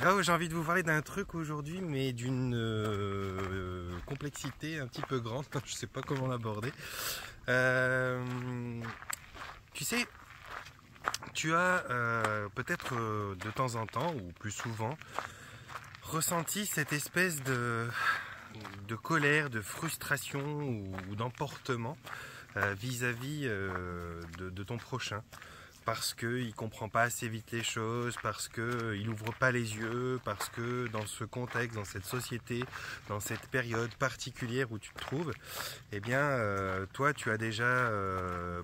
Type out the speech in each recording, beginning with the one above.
Oh, j'ai envie de vous parler d'un truc aujourd'hui, mais d'une complexité un petit peu grande. Je sais pas comment l'aborder. Tu sais, tu as peut-être de temps en temps, ou plus souvent, ressenti cette espèce de colère, de frustration ou d'emportement vis-à-vis de ton prochain. Parce qu'il ne comprend pas assez vite les choses, parce qu'il n'ouvre pas les yeux, parce que dans ce contexte, dans cette société, dans cette période particulière où tu te trouves, eh bien, toi, tu as déjà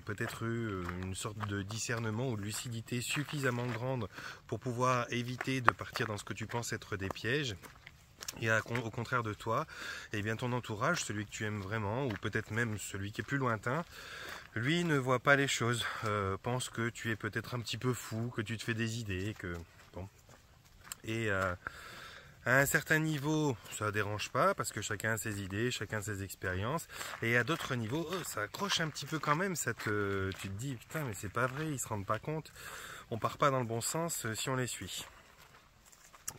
peut-être eu une sorte de discernement ou de lucidité suffisamment grande pour pouvoir éviter de partir dans ce que tu penses être des pièges. Et au contraire de toi, eh bien, ton entourage, celui que tu aimes vraiment, ou peut-être même celui qui est plus lointain, lui ne voit pas les choses, pense que tu es peut-être un petit peu fou, que tu te fais des idées, que bon. Et à un certain niveau, ça ne dérange pas parce que chacun a ses idées, chacun a ses expériences. Et à d'autres niveaux, ça accroche un petit peu quand même. Tu te dis putain, mais c'est pas vrai, ils se rendent pas compte. On part pas dans le bon sens si on les suit.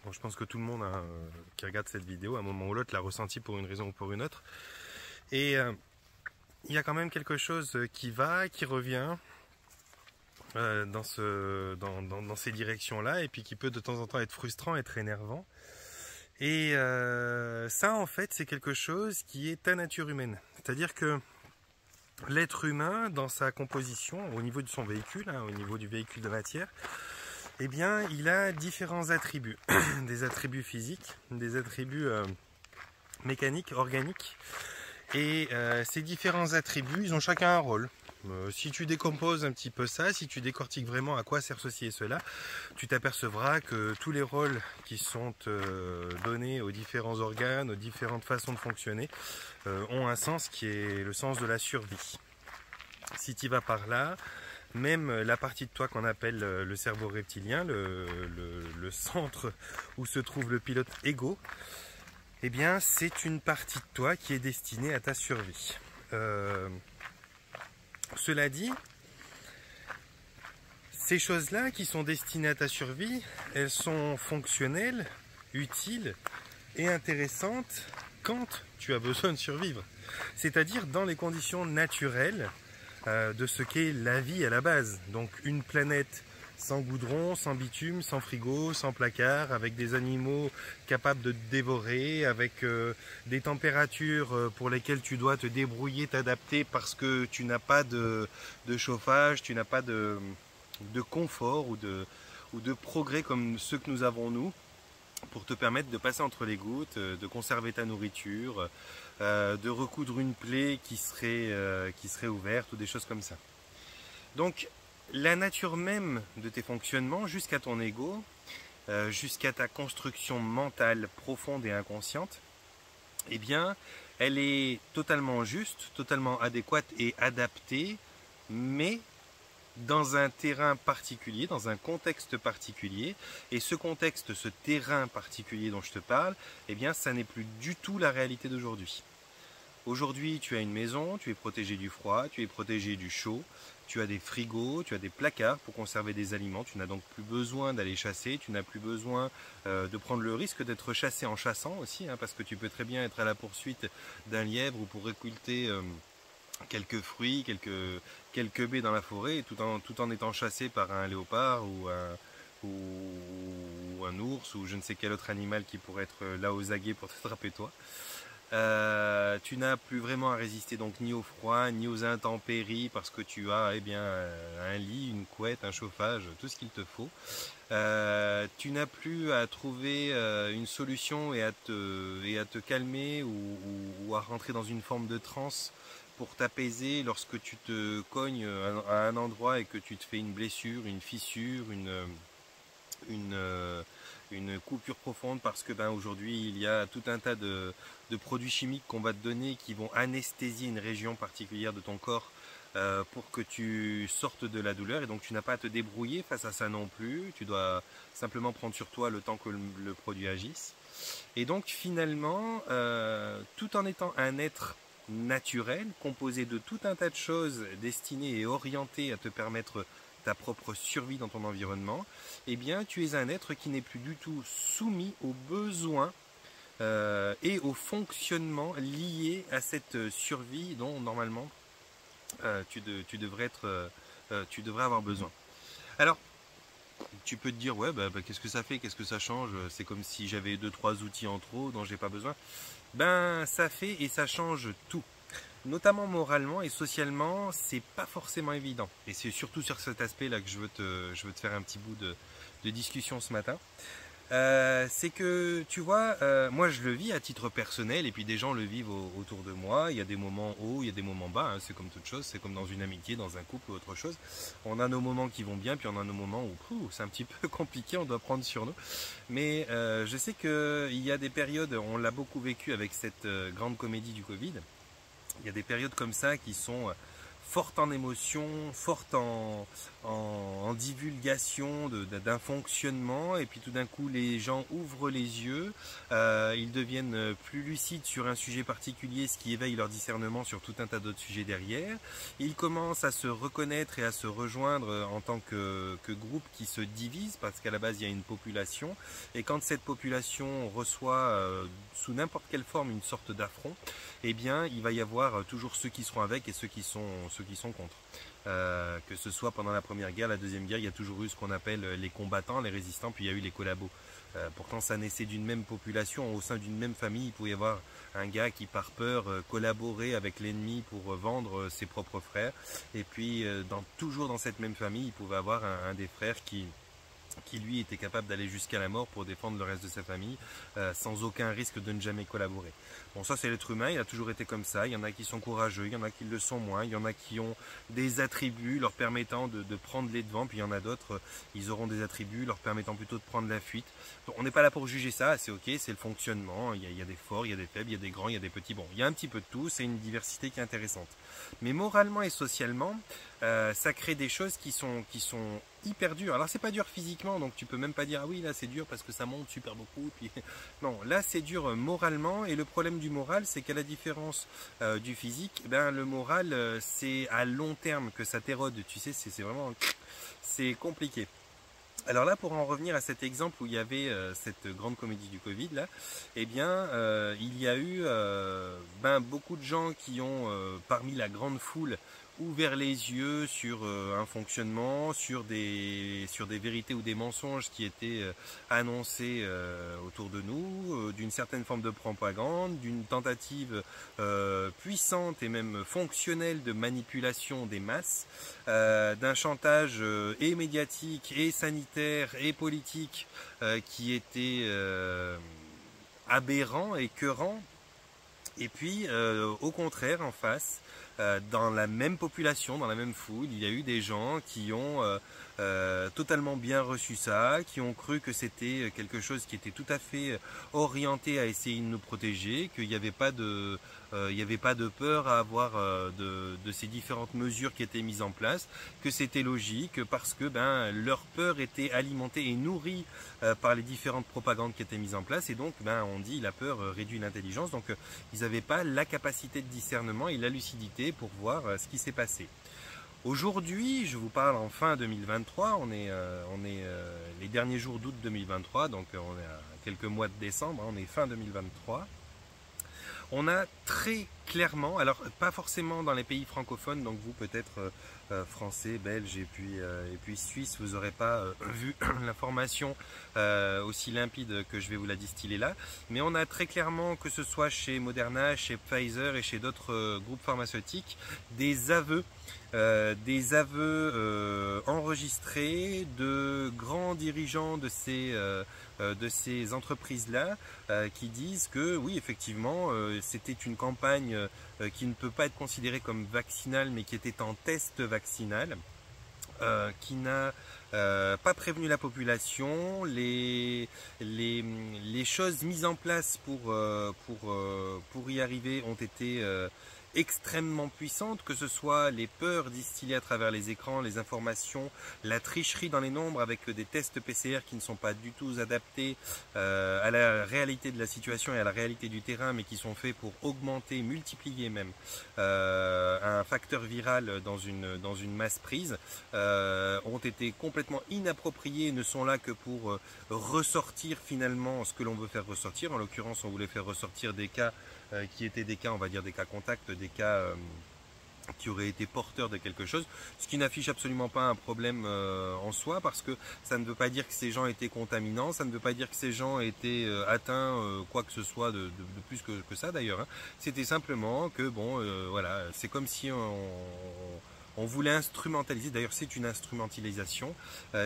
Bon, je pense que tout le monde qui regarde cette vidéo, à un moment ou l'autre, l'a ressenti pour une raison ou pour une autre. Et il y a quand même quelque chose qui va, qui revient dans ces directions-là, et puis qui peut de temps en temps être frustrant, être énervant. Et ça, en fait, c'est quelque chose qui est ta nature humaine. C'est-à-dire que l'être humain, dans sa composition, au niveau de son véhicule, au niveau du véhicule de matière, eh bien, il a différents attributs. Des attributs physiques, des attributs mécaniques, organiques. Et ces différents attributs, ils ont chacun un rôle. Si tu décomposes un petit peu ça, si tu décortiques vraiment à quoi sert ceci et cela, tu t'apercevras que tous les rôles qui sont donnés aux différents organes, aux différentes façons de fonctionner, ont un sens qui est le sens de la survie. Si tu vas par là, même la partie de toi qu'on appelle le cerveau reptilien, le centre où se trouve le pilote égo, eh bien, c'est une partie de toi qui est destinée à ta survie. Cela dit, ces choses-là qui sont destinées à ta survie, elles sont fonctionnelles, utiles et intéressantes quand tu as besoin de survivre. C'est-à-dire dans les conditions naturelles de ce qu'est la vie à la base. Donc une planète sans goudron, sans bitume, sans frigo, sans placard, avec des animaux capables de te dévorer, avec des températures pour lesquelles tu dois te débrouiller, t'adapter parce que tu n'as pas de chauffage, tu n'as pas de confort ou de progrès comme ceux que nous avons nous, pour te permettre de passer entre les gouttes, de conserver ta nourriture, de recoudre une plaie qui serait ouverte ou des choses comme ça. Donc, la nature même de tes fonctionnements, jusqu'à ton ego, jusqu'à ta construction mentale profonde et inconsciente, eh bien, elle est totalement juste, totalement adéquate et adaptée, mais dans un terrain particulier, dans un contexte particulier. Et ce contexte, ce terrain particulier dont je te parle, eh bien, ça n'est plus du tout la réalité d'aujourd'hui. Aujourd'hui, tu as une maison, tu es protégé du froid, tu es protégé du chaud, tu as des frigos, tu as des placards pour conserver des aliments, tu n'as donc plus besoin d'aller chasser, tu n'as plus besoin de prendre le risque d'être chassé en chassant aussi, parce que tu peux très bien être à la poursuite d'un lièvre ou pour récolter quelques fruits, quelques baies dans la forêt, tout en étant chassé par un léopard ou un ours ou je ne sais quel autre animal qui pourrait être là aux aguets pour t'attraper toi. Tu n'as plus vraiment à résister donc ni au froid ni aux intempéries parce que tu as un lit, une couette, un chauffage, tout ce qu'il te faut. Tu n'as plus à trouver une solution et à te calmer ou à rentrer dans une forme de transe pour t'apaiser lorsque tu te cognes à un endroit et que tu te fais une blessure, une fissure, une coupure profonde parce que aujourd'hui il y a tout un tas de produits chimiques qu'on va te donner qui vont anesthésier une région particulière de ton corps pour que tu sortes de la douleur, et donc tu n'as pas à te débrouiller face à ça non plus, tu dois simplement prendre sur toi le temps que le produit agisse. Et donc finalement, tout en étant un être naturel, composé de tout un tas de choses destinées et orientées à te permettre ta propre survie dans ton environnement, eh bien tu es un être qui n'est plus du tout soumis aux besoins et au fonctionnement lié à cette survie dont normalement tu devrais avoir besoin. Alors, tu peux te dire, ouais, qu'est-ce que ça fait, qu'est-ce que ça change? C'est comme si j'avais 2-3 outils en trop dont j'ai pas besoin. Ben, ça fait et ça change tout. Notamment moralement et socialement, c'est pas forcément évident. Et c'est surtout sur cet aspect-là que je veux te faire un petit bout de discussion ce matin. C'est que tu vois, moi je le vis à titre personnel et puis des gens le vivent autour de moi. Il y a des moments hauts, il y a des moments bas, hein, c'est comme toute chose, c'est comme dans une amitié, dans un couple ou autre chose. On a nos moments qui vont bien, puis on a nos moments où c'est un petit peu compliqué, on doit prendre sur nous. Mais je sais qu'il y a des périodes, on l'a beaucoup vécu avec cette grande comédie du Covid. Il y a des périodes comme ça qui sont forte en émotion, forte en divulgation d'un fonctionnement, et puis tout d'un coup les gens ouvrent les yeux, ils deviennent plus lucides sur un sujet particulier, ce qui éveille leur discernement sur tout un tas d'autres sujets derrière. Ils commencent à se reconnaître et à se rejoindre en tant que groupe qui se divise, parce qu'à la base il y a une population, et quand cette population reçoit sous n'importe quelle forme une sorte d'affront, eh bien il va y avoir toujours ceux qui seront avec et ceux qui sont contre. Que ce soit pendant la première guerre, la deuxième guerre, il y a toujours eu ce qu'on appelle les combattants, les résistants, puis il y a eu les collabos. Pourtant ça naissait d'une même population, au sein d'une même famille, il pouvait y avoir un gars qui par peur collaborait avec l'ennemi pour vendre ses propres frères, et puis toujours dans cette même famille, il pouvait avoir un des frères qui lui était capable d'aller jusqu'à la mort pour défendre le reste de sa famille sans aucun risque de ne jamais collaborer. Bon, ça c'est l'être humain, il a toujours été comme ça. Il y en a qui sont courageux, il y en a qui le sont moins, il y en a qui ont des attributs leur permettant de prendre les devants, puis il y en a d'autres, ils auront des attributs leur permettant plutôt de prendre la fuite. Donc, on n'est pas là pour juger ça, c'est ok, c'est le fonctionnement, il y a des forts, il y a des faibles, il y a des grands, il y a des petits. Bon, il y a un petit peu de tout, c'est une diversité qui est intéressante. Mais moralement et socialement, ça crée des choses qui sont hyper dures. Alors c'est pas dur physiquement, donc tu peux même pas dire ah oui là c'est dur parce que ça monte super beaucoup. Puis non, là c'est dur moralement, et le problème du moral, c'est qu'à la différence du physique, ben le moral c'est à long terme que ça t'érode. Tu sais, c'est vraiment c'est compliqué. Alors là, pour en revenir à cet exemple où il y avait cette grande comédie du Covid là, eh bien il y a eu beaucoup de gens qui ont parmi la grande foule ouvert les yeux sur un fonctionnement, sur des vérités ou des mensonges qui étaient annoncés autour de nous, d'une certaine forme de propagande, d'une tentative puissante et même fonctionnelle de manipulation des masses, d'un chantage et médiatique et sanitaire et politique qui était aberrant et écœurant. Et puis au contraire, en face, dans la même population, dans la même foule, il y a eu des gens qui ont totalement bien reçu ça, qui ont cru que c'était quelque chose qui était tout à fait orienté à essayer de nous protéger, qu'il n'y avait pas de peur à avoir de ces différentes mesures qui étaient mises en place, que c'était logique parce que leur peur était alimentée et nourrie par les différentes propagandes qui étaient mises en place, et donc on dit la peur réduit l'intelligence, donc ils n'avaient pas la capacité de discernement et la lucidité pour voir ce qui s'est passé. Aujourd'hui, je vous parle en fin 2023, on est les derniers jours d'août 2023, donc on est à quelques mois de décembre, on est fin 2023. On a très clairement, alors pas forcément dans les pays francophones, donc vous peut-être français, belges et puis suisse, vous n'aurez pas vu l'information aussi limpide que je vais vous la distiller là, mais on a très clairement, que ce soit chez Moderna, chez Pfizer et chez d'autres groupes pharmaceutiques, des aveux enregistrés de grands dirigeants de ces entreprises-là qui disent que oui, effectivement, c'était une campagne qui ne peut pas être considérée comme vaccinale, mais qui était en test vaccinal, qui n'a pas prévenu la population, les choses mises en place pour y arriver ont été extrêmement puissantes, que ce soit les peurs distillées à travers les écrans, les informations, la tricherie dans les nombres avec des tests PCR qui ne sont pas du tout adaptés à la réalité de la situation et à la réalité du terrain, mais qui sont faits pour augmenter, multiplier même un facteur viral dans une masse prise, ont été complètement inappropriés et ne sont là que pour ressortir finalement ce que l'on veut faire ressortir. En l'occurrence, on voulait faire ressortir des cas qui étaient des cas, on va dire des cas contacts, des cas qui auraient été porteurs de quelque chose, ce qui n'affiche absolument pas un problème en soi, parce que ça ne veut pas dire que ces gens étaient contaminants, ça ne veut pas dire que ces gens étaient atteints quoi que ce soit de plus que ça d'ailleurs, hein. C'était simplement que bon, voilà, c'est comme si on voulait instrumentaliser, d'ailleurs c'est une instrumentalisation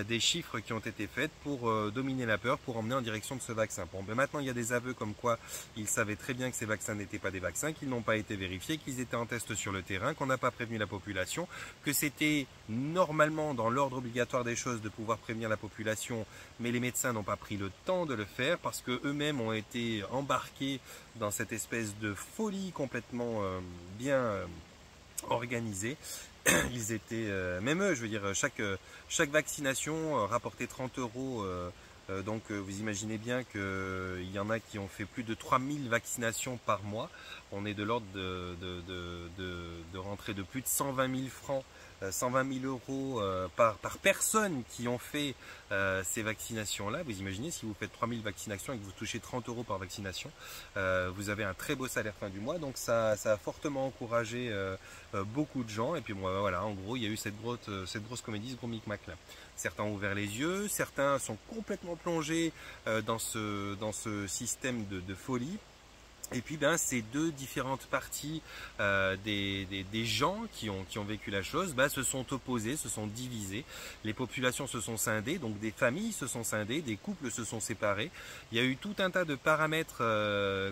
des chiffres qui ont été faits pour dominer la peur, pour emmener en direction de ce vaccin. Bon, ben maintenant il y a des aveux comme quoi ils savaient très bien que ces vaccins n'étaient pas des vaccins, qu'ils n'ont pas été vérifiés, qu'ils étaient en test sur le terrain, qu'on n'a pas prévenu la population, que c'était normalement dans l'ordre obligatoire des choses de pouvoir prévenir la population, mais les médecins n'ont pas pris le temps de le faire parce qu'eux-mêmes ont été embarqués dans cette espèce de folie complètement bien organisée. Ils étaient, même eux, je veux dire, chaque vaccination rapportait 30 €. Donc vous imaginez bien qu'il y en a qui ont fait plus de 3000 vaccinations par mois. On est de l'ordre de rentrer de plus de 120 000 francs, 120 000 € par personne qui ont fait ces vaccinations-là. Vous imaginez, si vous faites 3000 vaccinations et que vous touchez 30 € par vaccination, vous avez un très beau salaire fin du mois. Donc ça a fortement encouragé beaucoup de gens. Et puis bon, voilà, en gros, il y a eu cette grosse comédie, ce gros micmac là. Certains ont ouvert les yeux, certains sont complètement plongés dans ce système de folie. Et puis ben, ces deux différentes parties des gens qui ont vécu la chose se sont opposés, se sont divisés. Les populations se sont scindées, donc des familles se sont scindées, des couples se sont séparés. Il y a eu tout un tas de paramètres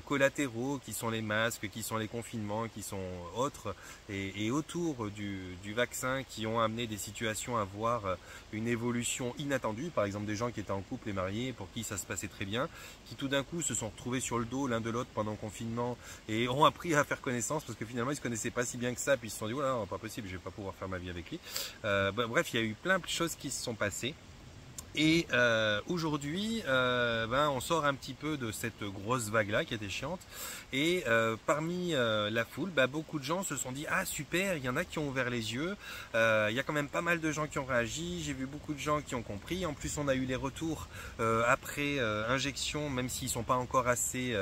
collatéraux qui sont les masques, qui sont les confinements, qui sont autres et autour du vaccin, qui ont amené des situations à voir une évolution inattendue. Par exemple des gens qui étaient en couple et mariés, pour qui ça se passait très bien, qui tout d'un coup se sont retrouvés sur le dos l'un de l'autre pendant confinement et ont appris à faire connaissance parce que finalement ils se connaissaient pas si bien que ça, puis ils se sont dit oh là, pas possible, je vais pas pouvoir faire ma vie avec lui. Bref, il y a eu plein de choses qui se sont passées. Et aujourd'hui, on sort un petit peu de cette grosse vague-là qui était chiante. Et parmi la foule, beaucoup de gens se sont dit « Ah super, il y en a qui ont ouvert les yeux. Il y a quand même pas mal de gens qui ont réagi. J'ai vu beaucoup de gens qui ont compris. En plus, on a eu les retours après injection, même s'ils ne sont pas encore assez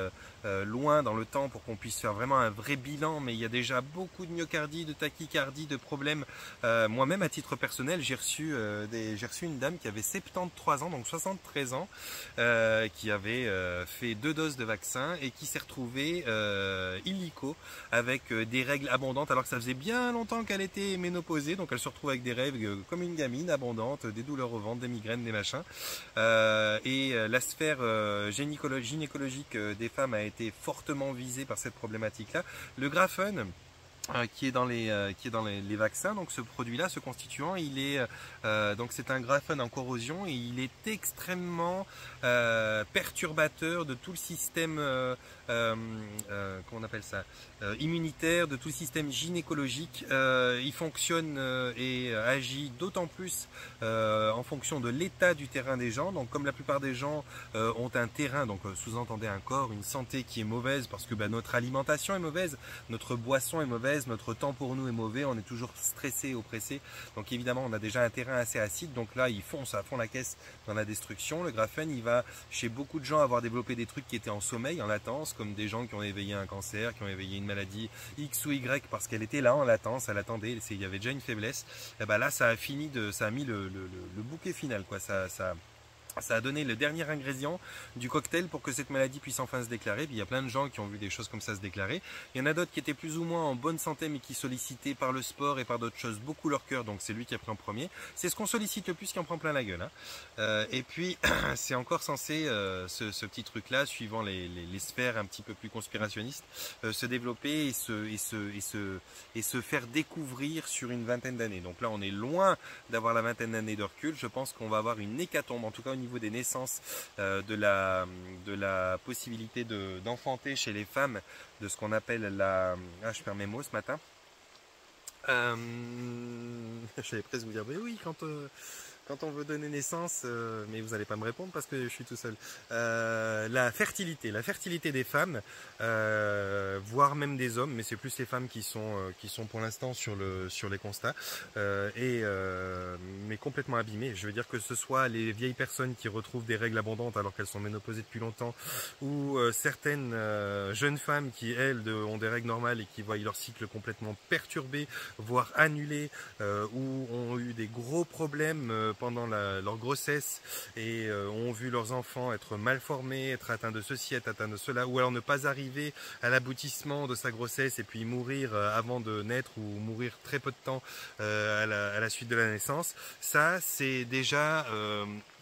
loin dans le temps pour qu'on puisse faire vraiment un vrai bilan. Mais il y a déjà beaucoup de myocardie, de tachycardie, de problèmes. Moi-même, à titre personnel, j'ai reçu une dame qui avait 73 ans, donc 73 ans, qui avait fait 2 doses de vaccin et qui s'est retrouvée illico avec des règles abondantes alors que ça faisait bien longtemps qu'elle était ménopausée, donc elle se retrouve avec des règles comme une gamine, abondantes, des douleurs au ventre, des migraines, des machins. Et la sphère gynécologique des femmes a été fortement visée par cette problématique-là. Le graphène, qui est dans les vaccins, donc ce produit-là, ce constituant, il est donc c'est un graphène en corrosion et il est extrêmement perturbateur de tout le système comment on appelle ça, immunitaire, de tout le système gynécologique. Il fonctionne et agit d'autant plus en fonction de l'état du terrain des gens. Donc comme la plupart des gens ont un terrain, donc sous-entendez un corps, une santé qui est mauvaise parce que notre alimentation est mauvaise, notre boisson est mauvaise, notre temps pour nous est mauvais, on est toujours stressé, oppressé, donc évidemment on a déjà un terrain assez acide, donc là il fonce à fond la caisse dans la destruction. Le graphène, il va chez beaucoup de gens avoir développé des trucs qui étaient en sommeil, en latence, comme des gens qui ont éveillé un cancer, qui ont éveillé une maladie X ou Y parce qu'elle était là en latence, elle attendait, il y avait déjà une faiblesse. Et là ça a mis le bouquet final, quoi. Ça a donné le dernier ingrédient du cocktail pour que cette maladie puisse enfin se déclarer. Puis il y a plein de gens qui ont vu des choses comme ça se déclarer. Il y en a d'autres qui étaient plus ou moins en bonne santé mais qui sollicitaient par le sport et par d'autres choses beaucoup leur cœur. Donc c'est lui qui a pris en premier. C'est ce qu'on sollicite le plus qui en prend plein la gueule. Et puis c'est encore censé, ce petit truc-là, suivant les sphères un petit peu plus conspirationnistes, se développer et se faire découvrir sur une vingtaine d'années. Donc là on est loin d'avoir la vingtaine d'années de recul. Je pense qu'on va avoir une hécatombe, en tout cas au niveau des naissances, de la possibilité d'enfanter chez les femmes, de ce qu'on appelle la... Ah, je perds mes mots ce matin. J'allais presque vous dire, mais oui, quand on veut donner naissance, mais vous n'allez pas me répondre parce que je suis tout seul, la fertilité des femmes, voire même des hommes, mais c'est plus les femmes qui sont pour l'instant sur les constats, mais complètement abîmées. Je veux dire que ce soit les vieilles personnes qui retrouvent des règles abondantes alors qu'elles sont ménopausées depuis longtemps, ou certaines jeunes femmes qui, elles, ont des règles normales et qui voient leur cycle complètement perturbé, voire annulé, ou ont eu des gros problèmes pendant leur grossesse et ont vu leurs enfants être mal formés, être atteints de ceci, être atteints de cela, ou alors ne pas arriver à l'aboutissement de sa grossesse et puis mourir avant de naître ou mourir très peu de temps à la suite de la naissance. Ça, c'est déjà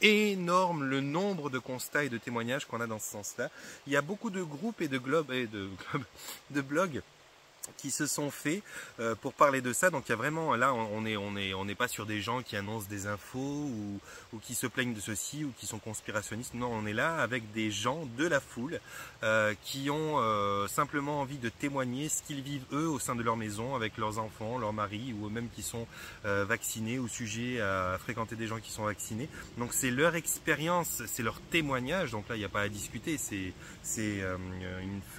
énorme le nombre de constats et de témoignages qu'on a dans ce sens-là. Il y a beaucoup de groupes et de blogs qui se sont faits pour parler de ça. Donc il y a vraiment, là on n'est pas sur des gens qui annoncent des infos ou qui se plaignent de ceci ou qui sont conspirationnistes. Non, on est là avec des gens de la foule qui ont simplement envie de témoigner ce qu'ils vivent eux au sein de leur maison avec leurs enfants, leurs maris ou eux-mêmes qui sont vaccinés ou sujets à fréquenter des gens qui sont vaccinés. Donc c'est leur expérience, c'est leur témoignage. Donc là il n'y a pas à discuter, c'est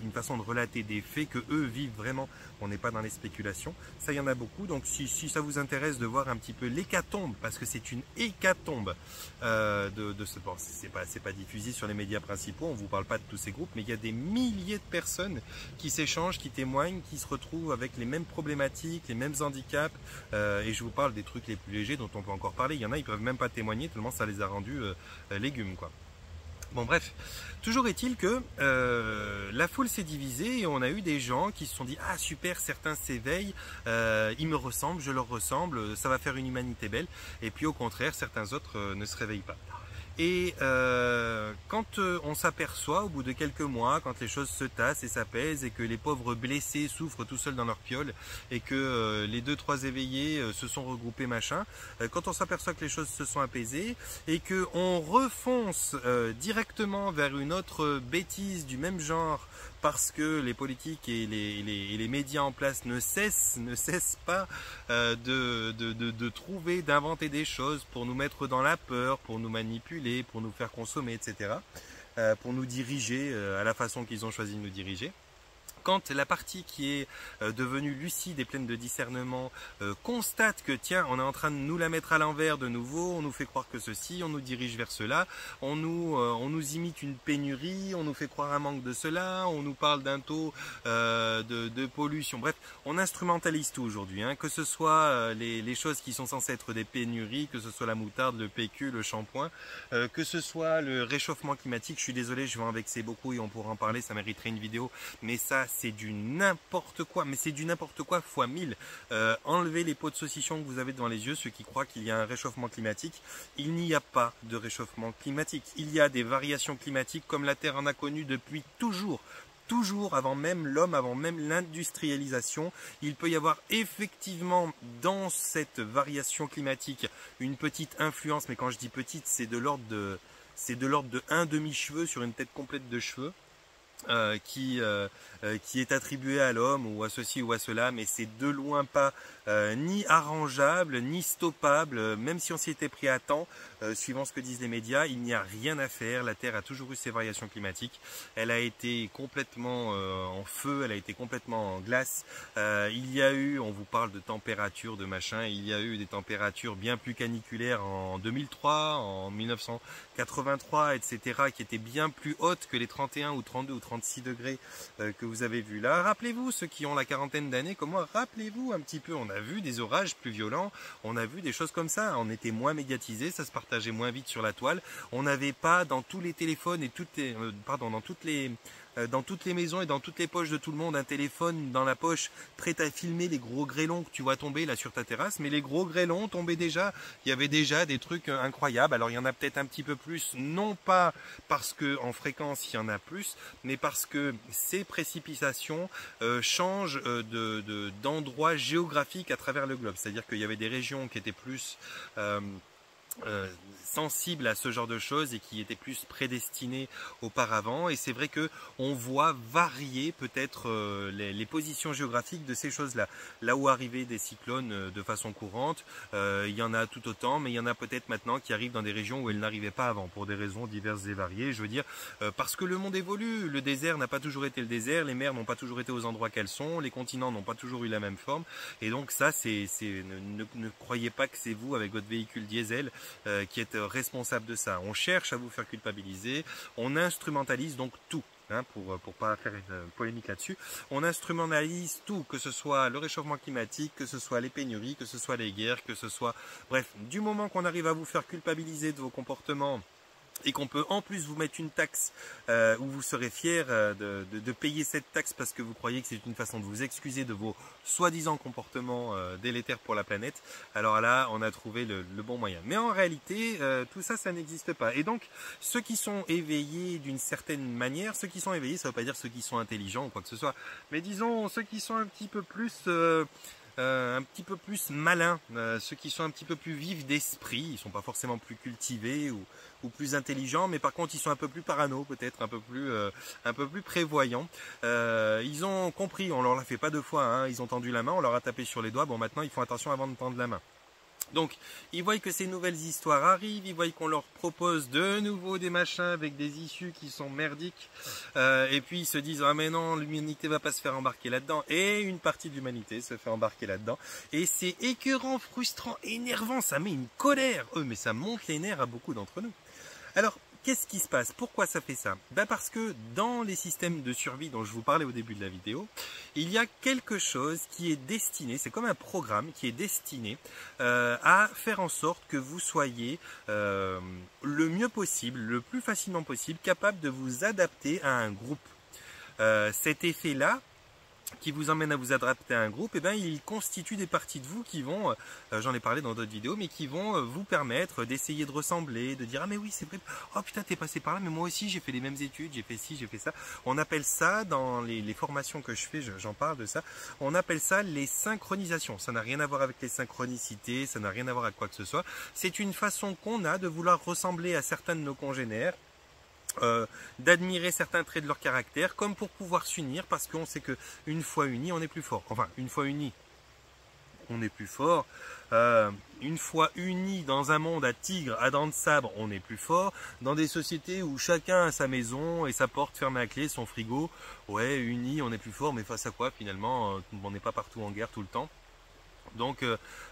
une façon de relater des faits que eux vivent vraiment. On n'est pas dans les spéculations. Ça, il y en a beaucoup. Donc, si ça vous intéresse de voir un petit peu l'hécatombe, parce que c'est une hécatombe de ce... Bon, c'est pas diffusé sur les médias principaux, on ne vous parle pas de tous ces groupes, mais il y a des milliers de personnes qui s'échangent, qui témoignent, qui se retrouvent avec les mêmes problématiques, les mêmes handicaps. Et je vous parle des trucs les plus légers dont on peut encore parler. Il y en a, ils ne peuvent même pas témoigner, tellement ça les a rendus légumes, quoi. Bon bref, toujours est-il que la foule s'est divisée et on a eu des gens qui se sont dit « Ah super, certains s'éveillent, ils me ressemblent, je leur ressemble, ça va faire une humanité belle. » Et puis au contraire, certains autres ne se réveillent pas. Et quand on s'aperçoit au bout de quelques mois, quand les choses se tassent et s'apaisent et que les pauvres blessés souffrent tout seuls dans leur piole et que les 2-3 éveillés se sont regroupés machin, quand on s'aperçoit que les choses se sont apaisées et que on refonce directement vers une autre bêtise du même genre parce que les politiques et les médias en place ne cessent pas de trouver, d'inventer des choses pour nous mettre dans la peur, pour nous manipuler, pour nous faire consommer, etc. Pour nous diriger à la façon qu'ils ont choisi de nous diriger. Quand la partie qui est devenue lucide et pleine de discernement constate que tiens, on est en train de nous la mettre à l'envers de nouveau, on nous fait croire que ceci, on nous dirige vers cela, on nous imite une pénurie, on nous fait croire un manque de cela, on nous parle d'un taux de pollution, bref, on instrumentalise tout aujourd'hui, hein, que ce soit les choses qui sont censées être des pénuries, que ce soit la moutarde, le PQ, le shampoing, que ce soit le réchauffement climatique. Je suis désolé, je vais en vexer beaucoup et on pourra en parler, ça mériterait une vidéo, mais ça c'est du n'importe quoi, mais c'est du n'importe quoi fois 1000. Enlevez les pots de saucisson que vous avez devant les yeux, ceux qui croient qu'il y a un réchauffement climatique. Il n'y a pas de réchauffement climatique. Il y a des variations climatiques comme la Terre en a connu depuis toujours. Toujours, avant même l'homme, avant même l'industrialisation, il peut y avoir effectivement dans cette variation climatique une petite influence, mais quand je dis petite, c'est de l'ordre de un demi-cheveu sur une tête complète de cheveux. Qui est attribué à l'homme ou à ceci ou à cela, mais c'est de loin pas ni arrangeable, ni stoppable, même si on s'y était pris à temps, suivant ce que disent les médias, il n'y a rien à faire. La Terre a toujours eu ses variations climatiques, elle a été complètement en feu, elle a été complètement en glace, il y a eu, on vous parle de température, de machin, il y a eu des températures bien plus caniculaires en 2003, en 1983, etc., qui étaient bien plus hautes que les 31 ou 32 ou 33 36 degrés que vous avez vu là. Rappelez-vous, ceux qui ont la quarantaine d'années comme moi, rappelez-vous un petit peu, on a vu des orages plus violents, on a vu des choses comme ça, on était moins médiatisé, ça se partageait moins vite sur la toile, on n'avait pas dans tous les téléphones et dans toutes les maisons et dans toutes les poches de tout le monde un téléphone dans la poche prêt à filmer les gros grêlons que tu vois tomber là sur ta terrasse, mais les gros grêlons tombaient déjà, il y avait déjà des trucs incroyables. Alors il y en a peut-être un petit peu plus, non pas parce que en fréquence il y en a plus, mais parce que ces précipitations changent d'endroits géographiques à travers le globe. C'est-à-dire qu'il y avait des régions qui étaient plus sensibles à ce genre de choses et qui étaient plus prédestinés auparavant, et c'est vrai que on voit varier peut-être les positions géographiques de ces choses-là. Là où arrivaient des cyclones de façon courante, il y en a tout autant, mais il y en a peut-être maintenant qui arrivent dans des régions où elles n'arrivaient pas avant, pour des raisons diverses et variées. Je veux dire, parce que le monde évolue, le désert n'a pas toujours été le désert, les mers n'ont pas toujours été aux endroits qu'elles sont, les continents n'ont pas toujours eu la même forme, et donc ça, ne croyez pas que c'est vous, avec votre véhicule diesel, qui êtes responsable de ça. On cherche à vous faire culpabiliser, on instrumentalise donc tout. Pour pas faire une polémique là-dessus, on instrumentalise tout, que ce soit le réchauffement climatique, que ce soit les pénuries, que ce soit les guerres, que ce soit... Bref, du moment qu'on arrive à vous faire culpabiliser de vos comportements et qu'on peut en plus vous mettre une taxe où vous serez fier de payer cette taxe parce que vous croyez que c'est une façon de vous excuser de vos soi-disant comportements délétères pour la planète, alors là on a trouvé le bon moyen. Mais en réalité tout ça, ça n'existe pas. Et donc ceux qui sont éveillés d'une certaine manière, ceux qui sont éveillés, ça ne veut pas dire ceux qui sont intelligents ou quoi que ce soit, mais disons ceux qui sont un petit peu plus malins, ceux qui sont un petit peu plus vifs d'esprit, ils sont pas forcément plus cultivés ou plus intelligents, mais par contre ils sont un peu plus parano, peut-être un peu plus prévoyants. Ils ont compris, on leur l'a fait pas deux fois, hein, ils ont tendu la main, on leur a tapé sur les doigts, bon maintenant ils font attention avant de tendre la main. Donc, ils voient que ces nouvelles histoires arrivent, ils voient qu'on leur propose de nouveau des machins avec des issues qui sont merdiques, et puis ils se disent « Ah mais non, l'humanité va pas se faire embarquer là-dedans », et une partie de l'humanité se fait embarquer là-dedans, et c'est écœurant, frustrant, énervant, ça met une colère, mais ça monte les nerfs à beaucoup d'entre nous. Alors, qu'est-ce qui se passe? Pourquoi ça fait ça? Parce que dans les systèmes de survie dont je vous parlais au début de la vidéo, il y a quelque chose qui est destiné, c'est comme un programme qui est destiné à faire en sorte que vous soyez le mieux possible, le plus facilement possible, capable de vous adapter à un groupe. Cet effet-là, qui vous emmène à vous adapter à un groupe, et ben il constitue des parties de vous qui vont, j'en ai parlé dans d'autres vidéos, mais qui vont vous permettre d'essayer de ressembler, de dire ah mais oui c'est vrai, oh putain t'es passé par là, mais moi aussi j'ai fait les mêmes études, j'ai fait ci, j'ai fait ça. On appelle ça dans les formations que je fais, j'en parle de ça, on appelle ça les synchronisations. Ça n'a rien à voir avec les synchronicités, ça n'a rien à voir avec quoi que ce soit. C'est une façon qu'on a de vouloir ressembler à certains de nos congénères, d'admirer certains traits de leur caractère, comme pour pouvoir s'unir, parce qu'on sait que une fois unis on est plus fort. Enfin, une fois unis on est plus fort. Une fois unis dans un monde à tigre, à dents de sabre, on est plus fort. Dans des sociétés où chacun a sa maison et sa porte fermée à clé, son frigo, ouais, unis on est plus fort, mais face à quoi finalement? On n'est pas partout en guerre tout le temps. Donc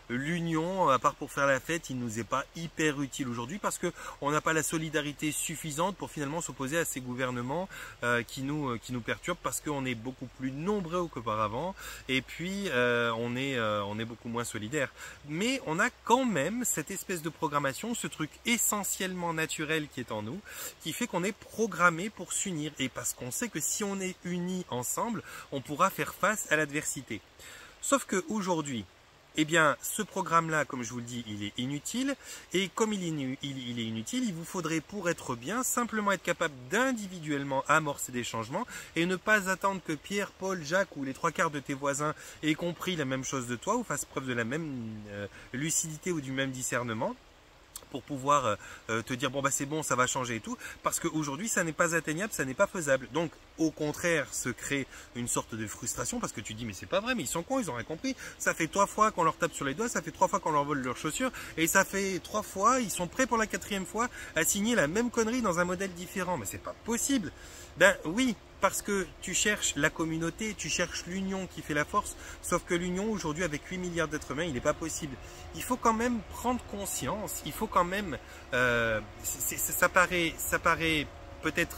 l'union, à part pour faire la fête, il ne nous est pas hyper utile aujourd'hui parce qu'on n'a pas la solidarité suffisante pour finalement s'opposer à ces gouvernements qui nous perturbent, parce qu'on est beaucoup plus nombreux qu'auparavant, et puis on est beaucoup moins solidaires. Mais on a quand même cette espèce de programmation, ce truc essentiellement naturel qui est en nous, qui fait qu'on est programmé pour s'unir, et parce qu'on sait que si on est unis ensemble, on pourra faire face à l'adversité. Sauf qu'aujourd'hui, eh bien, ce programme-là, comme je vous le dis, il est inutile. Et comme il est inutile, il vous faudrait, pour être bien, simplement être capable d'individuellement amorcer des changements et ne pas attendre que Pierre, Paul, Jacques ou les trois quarts de tes voisins aient compris la même chose de toi ou fassent preuve de la même lucidité ou du même discernement pour pouvoir te dire bon bah c'est bon, ça va changer et tout, parce qu'aujourd'hui ça n'est pas atteignable, ça n'est pas faisable. Donc au contraire se crée une sorte de frustration, parce que tu dis mais c'est pas vrai, mais ils sont cons, ils ont rien compris, ça fait 3 fois qu'on leur tape sur les doigts, ça fait 3 fois qu'on leur vole leurs chaussures, et ça fait 3 fois, ils sont prêts pour la 4e fois à signer la même connerie dans un modèle différent. Mais c'est pas possible. Ben oui, parce que tu cherches la communauté, tu cherches l'union qui fait la force, sauf que l'union aujourd'hui avec 8 milliards d'êtres humains, il n'est pas possible. Il faut quand même prendre conscience, il faut quand même, ça paraît peut-être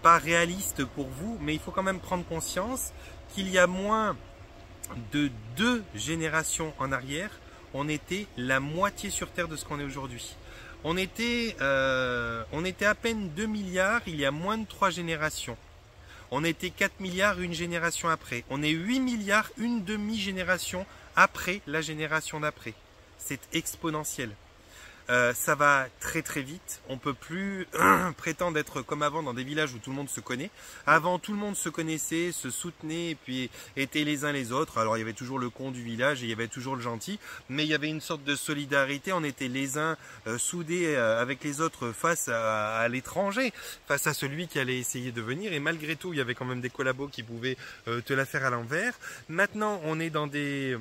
pas réaliste pour vous, mais il faut quand même prendre conscience qu'il y a moins de 2 générations en arrière, on était la moitié sur Terre de ce qu'on est aujourd'hui. On était à peine 2 milliards il y a moins de 3 générations. On était 4 milliards une génération après. On est 8 milliards une demi-génération après la génération d'après. C'est exponentiel. Ça va très très vite. On peut plus prétendre être comme avant dans des villages où tout le monde se connaît. Avant, tout le monde se connaissait, se soutenait et puis étaient les uns les autres. Alors il y avait toujours le con du village et il y avait toujours le gentil, mais il y avait une sorte de solidarité. On était les uns soudés avec les autres face à l'étranger, face à celui qui allait essayer de venir. Et malgré tout, il y avait quand même des collabos qui pouvaient te la faire à l'envers. Maintenant, on est dans des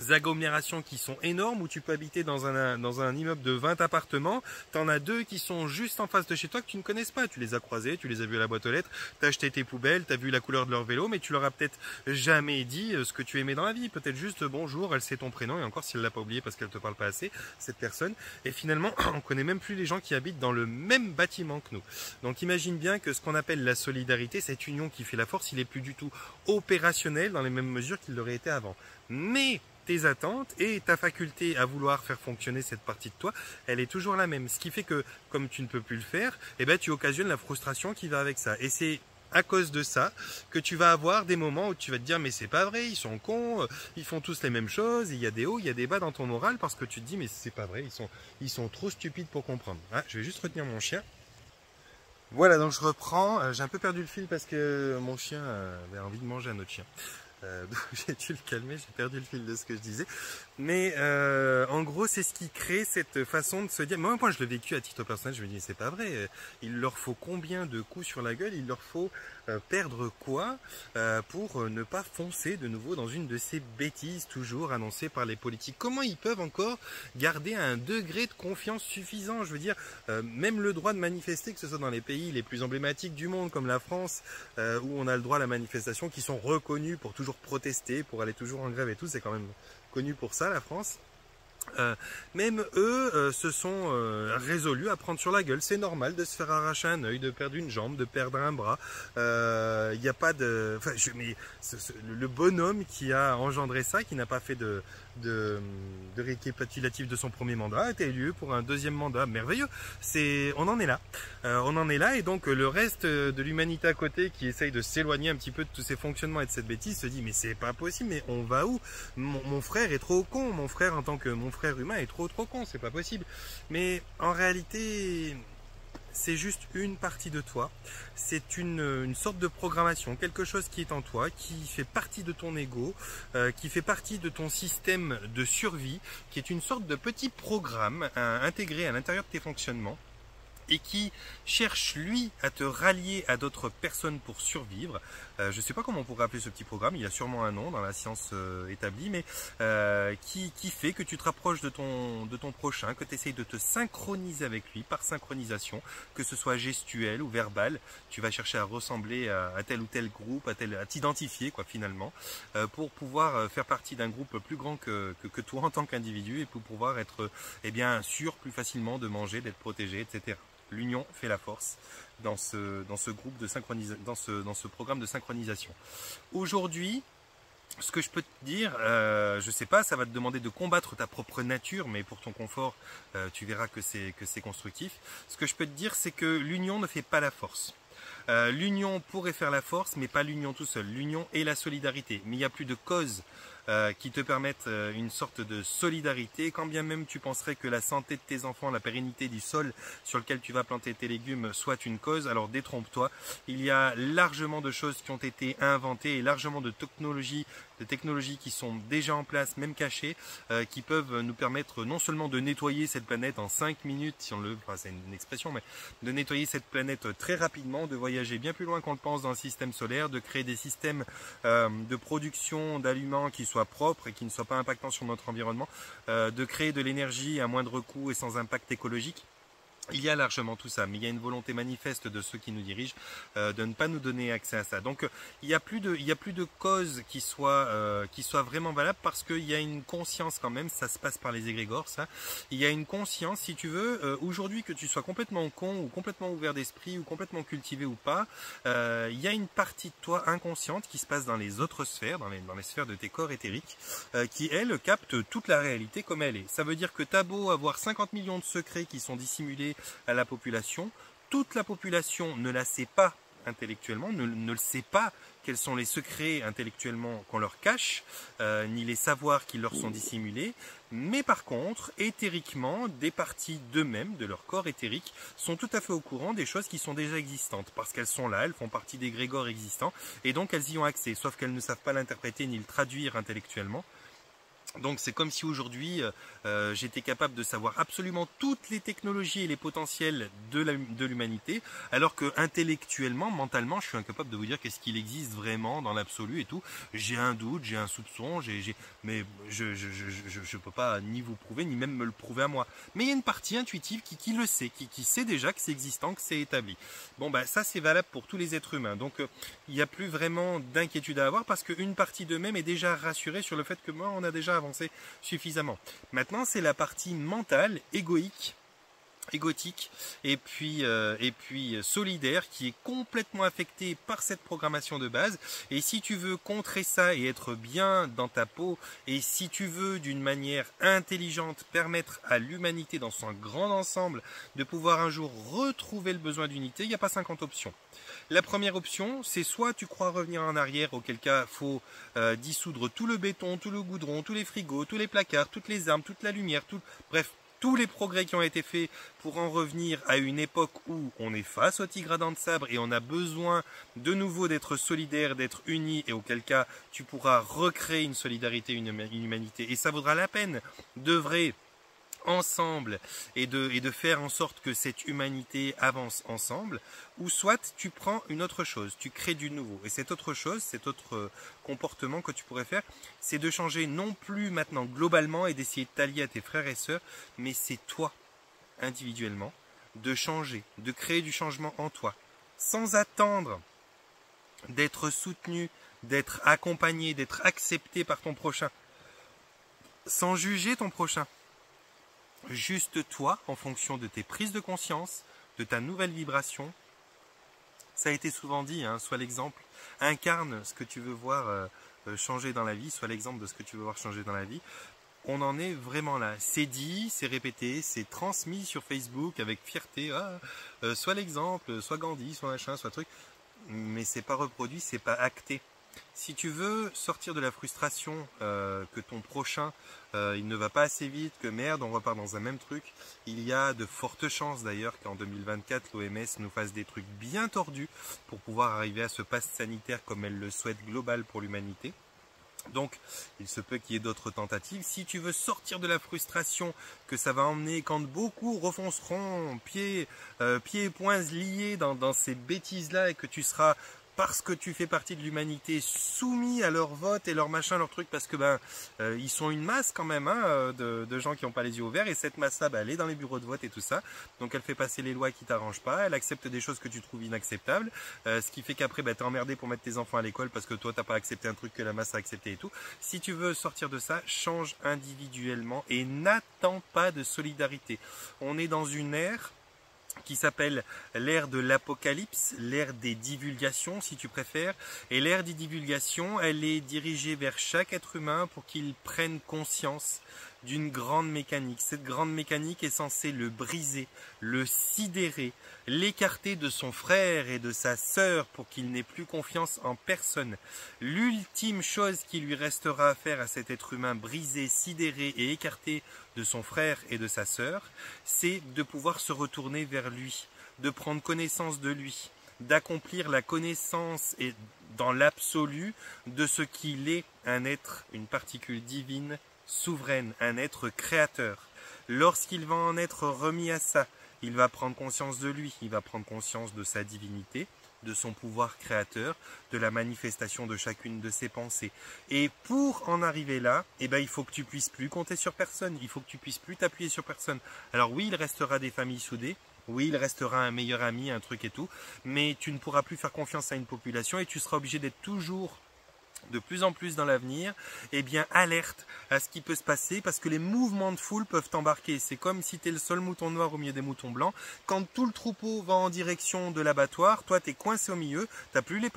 agglomérations qui sont énormes où tu peux habiter dans un immeuble de 20 appartements. Tu en as 2 qui sont juste en face de chez toi que tu ne connaisses pas. Tu les as croisés, tu les as vus à la boîte aux lettres, tu as acheté tes poubelles, tu as vu la couleur de leur vélo, mais tu leur as peut-être jamais dit ce que tu aimais dans la vie. Peut-être juste bonjour, elle sait ton prénom, et encore si elle l'a pas oublié parce qu'elle te parle pas assez, cette personne. Et finalement, on connaît même plus les gens qui habitent dans le même bâtiment que nous. Donc imagine bien que ce qu'on appelle la solidarité, cette union qui fait la force, il est plus du tout opérationnel dans les mêmes mesures qu'il l'aurait été avant. Mais tes attentes et ta faculté à vouloir faire fonctionner cette partie de toi, elle est toujours la même. Ce qui fait que, comme tu ne peux plus le faire, eh ben, tu occasionnes la frustration qui va avec ça. Et c'est à cause de ça que tu vas avoir des moments où tu vas te dire mais c'est pas vrai, ils sont cons, ils font tous les mêmes choses, il y a des hauts, il y a des bas dans ton moral parce que tu te dis mais c'est pas vrai, ils sont trop stupides pour comprendre. Ah, je vais juste retenir mon chien. Voilà, donc je reprends. J'ai un peu perdu le fil parce que mon chien avait envie de manger un autre chien. J'ai dû le calmer, j'ai perdu le fil de ce que je disais. Mais en gros, c'est ce qui crée cette façon de se dire. Moi, je l'ai vécu à titre personnel, je me dis, c'est pas vrai. Il leur faut combien de coups sur la gueule? Il leur faut perdre quoi pour ne pas foncer de nouveau dans une de ces bêtises toujours annoncées par les politiques? Comment ils peuvent encore garder un degré de confiance suffisant? Je veux dire, même le droit de manifester, que ce soit dans les pays les plus emblématiques du monde, comme la France, où on a le droit à la manifestation, qui sont reconnus pour toujours protester, pour aller toujours en grève et tout, c'est quand même connu pour ça, la France. Même eux se sont résolus à prendre sur la gueule. C'est normal de se faire arracher un œil, de perdre une jambe, de perdre un bras. Il n'y a pas de... Enfin, mais le bonhomme qui a engendré ça, qui n'a pas fait de récapitulatif de son premier mandat, a été élu pour un deuxième mandat. Merveilleux. On en est là. On en est là et donc le reste de l'humanité à côté qui essaye de s'éloigner un petit peu de tous ces fonctionnements et de cette bêtise se dit mais c'est pas possible, mais on va où? Mon frère est trop con, mon frère en tant que mon frère humain est trop con, c'est pas possible. Mais en réalité, c'est juste une partie de toi, c'est une sorte de programmation, quelque chose qui est en toi, qui fait partie de ton ego, qui fait partie de ton système de survie, qui est une sorte de petit programme intégré à l'intérieur de tes fonctionnements et qui cherche, lui, à te rallier à d'autres personnes pour survivre. Je ne sais pas comment on pourrait appeler ce petit programme, il a sûrement un nom dans la science établie, mais qui fait que tu te rapproches de ton prochain, que tu essayes de te synchroniser avec lui par synchronisation, que ce soit gestuel ou verbal. Tu vas chercher à ressembler à tel ou tel groupe, à t'identifier quoi finalement, pour pouvoir faire partie d'un groupe plus grand que toi en tant qu'individu et pour pouvoir être sûr plus facilement de manger, d'être protégé, etc. L'union fait la force dans ce groupe de dans ce programme de synchronisation. Aujourd'hui, ce que je peux te dire, je sais pas, ça va te demander de combattre ta propre nature, mais pour ton confort, tu verras que c'est constructif. Ce que je peux te dire, c'est que l'union ne fait pas la force. L'union pourrait faire la force, mais pas l'union tout seul. L'union et la solidarité. Mais il n'y a plus de cause qui te permettent une sorte de solidarité. Quand bien même tu penserais que la santé de tes enfants, la pérennité du sol sur lequel tu vas planter tes légumes soit une cause, alors détrompe-toi. Il y a largement de choses qui ont été inventées et largement de technologies qui sont déjà en place, même cachées, qui peuvent nous permettre non seulement de nettoyer cette planète en 5 minutes, si on le, enfin c'est une expression, mais de nettoyer cette planète très rapidement, de voyager bien plus loin qu'on le pense dans le système solaire, de créer des systèmes de production d'aliments qui soient propres et qui ne soient pas impactants sur notre environnement, de créer de l'énergie à moindre coût et sans impact écologique. Il y a largement tout ça, mais il y a une volonté manifeste de ceux qui nous dirigent de ne pas nous donner accès à ça. Donc il n'y a plus de cause qui soit vraiment valable, parce qu'il y a une conscience quand même, ça se passe par les égrégores, ça. Il y a une conscience, si tu veux, aujourd'hui, que tu sois complètement con ou complètement ouvert d'esprit ou complètement cultivé ou pas, il y a une partie de toi inconsciente qui se passe dans les autres sphères, dans les sphères de tes corps éthériques, qui elle capte toute la réalité comme elle est. Ça veut dire que t'as beau avoir 50 millions de secrets qui sont dissimulés à la population, toute la population ne la sait pas intellectuellement, ne le sait pas quels sont les secrets intellectuellement qu'on leur cache, ni les savoirs qui leur sont dissimulés, mais par contre, éthériquement, des parties d'eux-mêmes, de leur corps éthérique, sont tout à fait au courant des choses qui sont déjà existantes, parce qu'elles sont là, elles font partie des grégores existants, et donc elles y ont accès, sauf qu'elles ne savent pas l'interpréter ni le traduire intellectuellement. Donc c'est comme si aujourd'hui j'étais capable de savoir absolument toutes les technologies et les potentiels de l'humanité, alors que intellectuellement, mentalement, je suis incapable de vous dire qu'est-ce qu'il existe vraiment dans l'absolu et tout. J'ai un doute, j'ai un soupçon, mais je peux pas ni vous prouver, ni même me le prouver à moi. Mais il y a une partie intuitive qui le sait, qui sait déjà que c'est existant, que c'est établi. Bon bah ça c'est valable pour tous les êtres humains. Donc il n'y a plus vraiment d'inquiétude à avoir, parce qu'une partie d'eux-mêmes est déjà rassurée sur le fait que moi on a déjà avancé suffisamment. Maintenant, c'est la partie mentale, égotique, et puis solidaire, qui est complètement affectée par cette programmation de base. Et si tu veux contrer ça et être bien dans ta peau, et si tu veux d'une manière intelligente permettre à l'humanité dans son grand ensemble de pouvoir un jour retrouver le besoin d'unité, il n'y a pas 50 options. La première option, c'est soit tu crois revenir en arrière, auquel cas il faut dissoudre tout le béton, tout le goudron, tous les frigos, tous les placards, toutes les armes, toute la lumière, bref, tous les progrès qui ont été faits pour en revenir à une époque où on est face au tigre à dents de sabre et on a besoin de nouveau d'être solidaire, d'être unis, et auquel cas tu pourras recréer une solidarité, une humanité, et ça vaudra la peine d'œuvrer ensemble et de faire en sorte que cette humanité avance ensemble. Ou soit tu prends une autre chose, tu crées du nouveau, et cette autre chose, cet autre comportement que tu pourrais faire, c'est de changer non plus maintenant globalement et d'essayer de t'allier à tes frères et sœurs, mais c'est toi individuellement de changer, de créer du changement en toi, sans attendre d'être soutenu, d'être accompagné, d'être accepté par ton prochain, sans juger ton prochain. Juste toi, en fonction de tes prises de conscience, de ta nouvelle vibration. Ça a été souvent dit, hein, sois l'exemple, incarne ce que tu veux voir changer dans la vie, sois l'exemple de ce que tu veux voir changer dans la vie. On en est vraiment là. C'est dit, c'est répété, c'est transmis sur Facebook avec fierté. Sois l'exemple, soit Gandhi, soit machin, soit truc. Mais c'est pas reproduit, c'est pas acté. Si tu veux sortir de la frustration que ton prochain il ne va pas assez vite, que merde on repart dans un même truc, il y a de fortes chances d'ailleurs qu'en 2024 l'OMS nous fasse des trucs bien tordus pour pouvoir arriver à ce pass sanitaire comme elle le souhaite global pour l'humanité. Donc il se peut qu'il y ait d'autres tentatives. Si tu veux sortir de la frustration que ça va emmener quand beaucoup refonceront pieds et poings liés dans ces bêtises là, et que tu seras, parce que tu fais partie de l'humanité, soumis à leur vote et leur machin, leur truc, parce que ils sont une masse quand même de gens qui n'ont pas les yeux ouverts, et cette masse-là, elle est dans les bureaux de vote et tout ça, donc elle fait passer les lois qui t'arrangent pas, elle accepte des choses que tu trouves inacceptables, ce qui fait qu'après t'es emmerdé pour mettre tes enfants à l'école parce que toi t'as pas accepté un truc que la masse a accepté et tout. Si tu veux sortir de ça, change individuellement et n'attends pas de solidarité. On est dans une ère qui s'appelle l'ère de l'apocalypse, l'ère des divulgations si tu préfères, et l'ère des divulgations, elle est dirigée vers chaque être humain pour qu'il prenne conscience d'une grande mécanique. Cette grande mécanique est censée le briser, le sidérer, l'écarter de son frère et de sa sœur pour qu'il n'ait plus confiance en personne. L'ultime chose qui lui restera à faire à cet être humain brisé, sidéré et écarté de son frère et de sa sœur, c'est de pouvoir se retourner vers lui, de prendre connaissance de lui, d'accomplir la connaissance et dans l'absolu de ce qu'il est, un être, une particule divine, souveraine, un être créateur. Lorsqu'il va en être remis à ça, il va prendre conscience de lui, il va prendre conscience de sa divinité, de son pouvoir créateur, de la manifestation de chacune de ses pensées. Et pour en arriver là, il faut que tu puisses plus compter sur personne, il faut que tu puisses plus t'appuyer sur personne. Alors oui, il restera des familles soudées, Oui, il restera un meilleur ami, un truc et tout, mais tu ne pourras plus faire confiance à une population et tu seras obligé d'être toujours de plus en plus dans l'avenir, eh bien alerte à ce qui peut se passer parce que les mouvements de foule peuvent t'embarquer. C'est comme si tu es le seul mouton noir au milieu des moutons blancs. Quand tout le troupeau va en direction de l'abattoir, toi tu es coincé au milieu, tu n'as plus les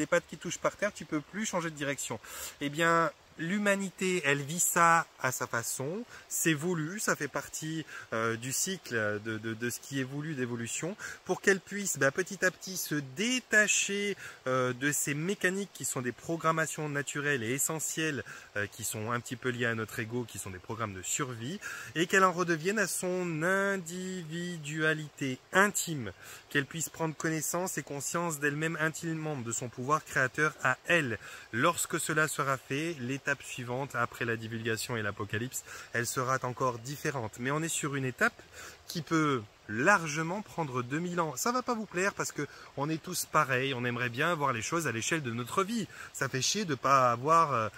pattes qui touchent par terre, tu peux plus changer de direction. Eh bien l'humanité, elle vit ça à sa façon, c'est voulu, ça fait partie du cycle de ce qui est voulu d'évolution, pour qu'elle puisse petit à petit se détacher de ces mécaniques qui sont des programmations naturelles et essentielles, qui sont un petit peu liées à notre ego, qui sont des programmes de survie, et qu'elle en redevienne à son individualité intime, qu'elle puisse prendre connaissance et conscience d'elle-même intimement, de son pouvoir créateur à elle. Lorsque cela sera fait, l'étape suivante, après la divulgation et l'apocalypse, elle sera encore différente. Mais on est sur une étape qui peut largement prendre 2000 ans. Ça va pas vous plaire parce que on est tous pareils, on aimerait bien voir les choses à l'échelle de notre vie. Ça fait chier de pas avoir...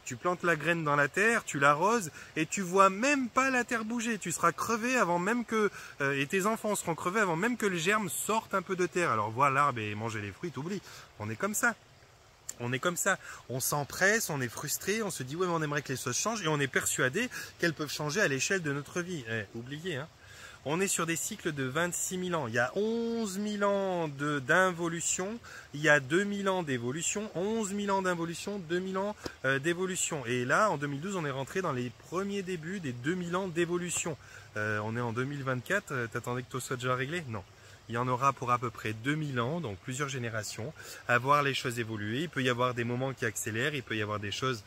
tu plantes la graine dans la terre, tu l'arroses et tu vois même pas la terre bouger. Tu seras crevé avant même que... et tes enfants seront crevés avant même que le germe sorte un peu de terre. Alors voir l'arbre et manger les fruits, t'oublies. On est comme ça. On est comme ça, on s'empresse, on est frustré, on se dit ouais mais on aimerait que les choses changent et on est persuadé qu'elles peuvent changer à l'échelle de notre vie. Oubliez, hein. On est sur des cycles de 26 000 ans. Il y a 11 000 ans d'involution, il y a 2000 ans d'évolution, 11 000 ans d'involution, 2000 ans d'évolution. Et là, en 2012, on est rentré dans les premiers débuts des 2000 ans d'évolution. On est en 2024, t'attendais que tout soit déjà réglé? Non. Il y en aura pour à peu près 2000 ans, donc plusieurs générations, à voir les choses évoluer. Il peut y avoir des moments qui accélèrent, il peut y avoir des choses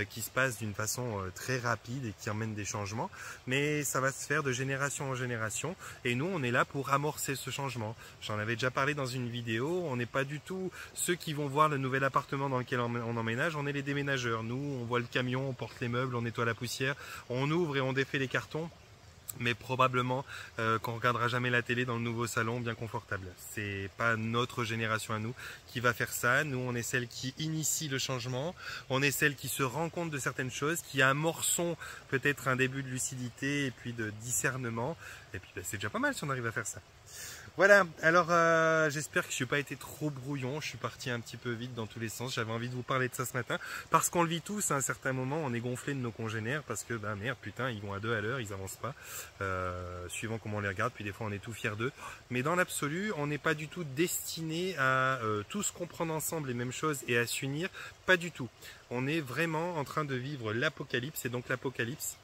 qui se passent d'une façon très rapide et qui emmènent des changements. Mais ça va se faire de génération en génération. Et nous, on est là pour amorcer ce changement. J'en avais déjà parlé dans une vidéo. On n'est pas du tout ceux qui vont voir le nouvel appartement dans lequel on emménage. On est les déménageurs. Nous, on voit le camion, on porte les meubles, on nettoie la poussière, on ouvre et on défait les cartons. Mais probablement qu'on ne regardera jamais la télé dans le nouveau salon bien confortable. C'est pas notre génération à nous qui va faire ça. Nous, on est celle qui initie le changement. On est celle qui se rend compte de certaines choses, qui amorçons peut-être un début de lucidité et puis de discernement. Et puis c'est déjà pas mal si on arrive à faire ça. Voilà, alors j'espère que je n'ai pas été trop brouillon, je suis parti un petit peu vite dans tous les sens, j'avais envie de vous parler de ça ce matin, parce qu'on le vit tous à un certain moment, on est gonflé de nos congénères, parce que merde, putain, ils vont à 2 à l'heure, ils avancent pas, suivant comment on les regarde, puis des fois on est tout fiers d'eux, mais dans l'absolu, on n'est pas du tout destiné à tous comprendre ensemble les mêmes choses et à s'unir, pas du tout. On est vraiment en train de vivre l'apocalypse, et donc l'apocalypse,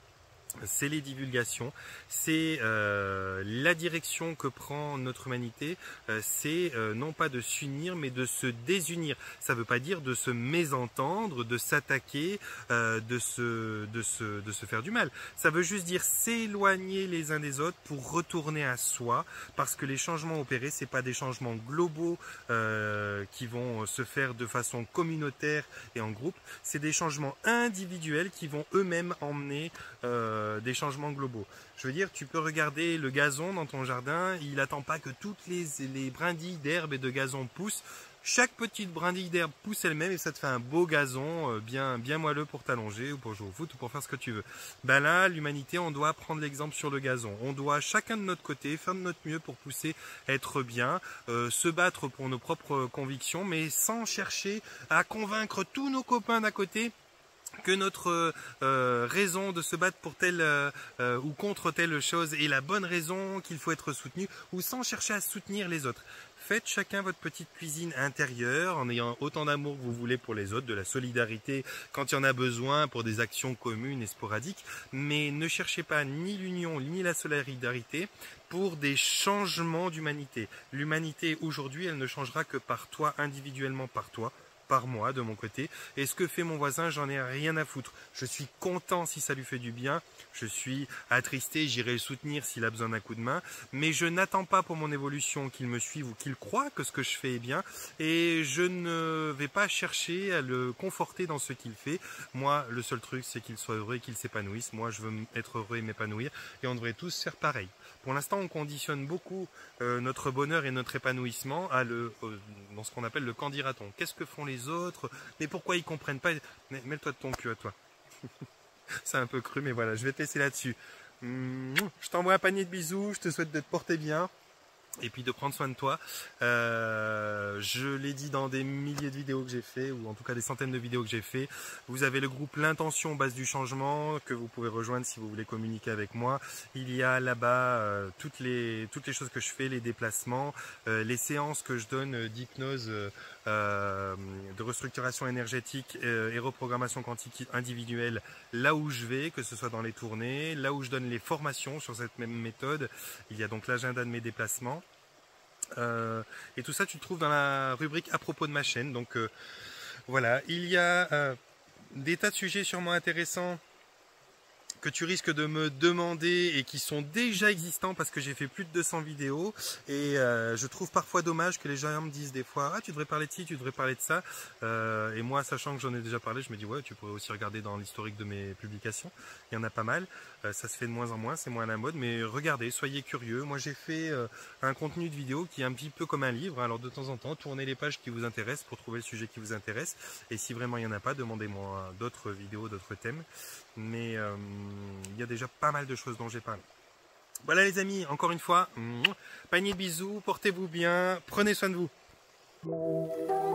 c'est les divulgations, c'est la direction que prend notre humanité, c'est non pas de s'unir mais de se désunir. Ça ne veut pas dire de se mésentendre, de s'attaquer, de se faire du mal. Ça veut juste dire s'éloigner les uns des autres pour retourner à soi, parce que les changements opérés, ce n'est pas des changements globaux qui vont se faire de façon communautaire et en groupe, c'est des changements individuels qui vont eux-mêmes emmener des changements globaux. Je veux dire, tu peux regarder le gazon dans ton jardin, il n'attend pas que toutes les brindilles d'herbe et de gazon poussent. Chaque petite brindille d'herbe pousse elle-même et ça te fait un beau gazon bien moelleux pour t'allonger ou pour jouer au foot ou pour faire ce que tu veux. Ben là, l'humanité, on doit prendre l'exemple sur le gazon. On doit chacun de notre côté faire de notre mieux pour pousser, être bien, se battre pour nos propres convictions, mais sans chercher à convaincre tous nos copains d'à côté que notre raison de se battre pour telle ou contre telle chose est la bonne raison, qu'il faut être soutenu, ou sans chercher à soutenir les autres. Faites chacun votre petite cuisine intérieure en ayant autant d'amour que vous voulez pour les autres, de la solidarité quand il y en a besoin pour des actions communes et sporadiques, mais ne cherchez pas ni l'union ni la solidarité pour des changements d'humanité. L'humanité aujourd'hui, elle ne changera que par toi, individuellement par toi, par moi de mon côté, et ce que fait mon voisin, j'en ai rien à foutre. Je suis content si ça lui fait du bien, je suis attristé, j'irai le soutenir s'il a besoin d'un coup de main, mais je n'attends pas pour mon évolution qu'il me suive ou qu'il croie que ce que je fais est bien, et je ne vais pas chercher à le conforter dans ce qu'il fait. Moi, le seul truc, c'est qu'il soit heureux et qu'il s'épanouisse. Moi, je veux être heureux et m'épanouir, et on devrait tous faire pareil. Pour l'instant, on conditionne beaucoup notre bonheur et notre épanouissement dans ce qu'on appelle le candidaton. Qu'est-ce que font les autres? Mais pourquoi ils comprennent pas? Mets-le-toi de ton cul à toi. C'est un peu cru, mais voilà, je vais te laisser là-dessus. Je t'envoie un panier de bisous, je te souhaite de te porter bien. et puis de prendre soin de toi. Je l'ai dit dans des milliers de vidéos que j'ai fait, ou en tout cas des centaines de vidéos que j'ai fait. Vous avez le groupe L'Intention Base du Changement que vous pouvez rejoindre si vous voulez communiquer avec moi. Il y a là-bas toutes les choses que je fais, les déplacements, les séances que je donne d'hypnose, de restructuration énergétique et reprogrammation quantique individuelle là où je vais, que ce soit dans les tournées, là où je donne les formations sur cette même méthode. Il y a donc l'agenda de mes déplacements. Et tout ça tu le trouves dans la rubrique à propos de ma chaîne. Donc voilà, il y a des tas de sujets sûrement intéressants que tu risques de me demander et qui sont déjà existants parce que j'ai fait plus de 200 vidéos et je trouve parfois dommage que les gens me disent des fois « Ah, tu devrais parler de ci, tu devrais parler de ça » et moi, sachant que j'en ai déjà parlé, je me dis « Ouais, tu pourrais aussi regarder dans l'historique de mes publications, il y en a pas mal, ça se fait de moins en moins, c'est moins à la mode, mais regardez, soyez curieux. » Moi, j'ai fait un contenu de vidéo qui est un petit peu comme un livre, alors de temps en temps, tournez les pages qui vous intéressent pour trouver le sujet qui vous intéresse et si vraiment il n'y en a pas, demandez-moi d'autres vidéos, d'autres thèmes. Mais il y a déjà pas mal de choses dont j'ai parlé. Voilà les amis, encore une fois, panier de bisous, portez-vous bien, prenez soin de vous.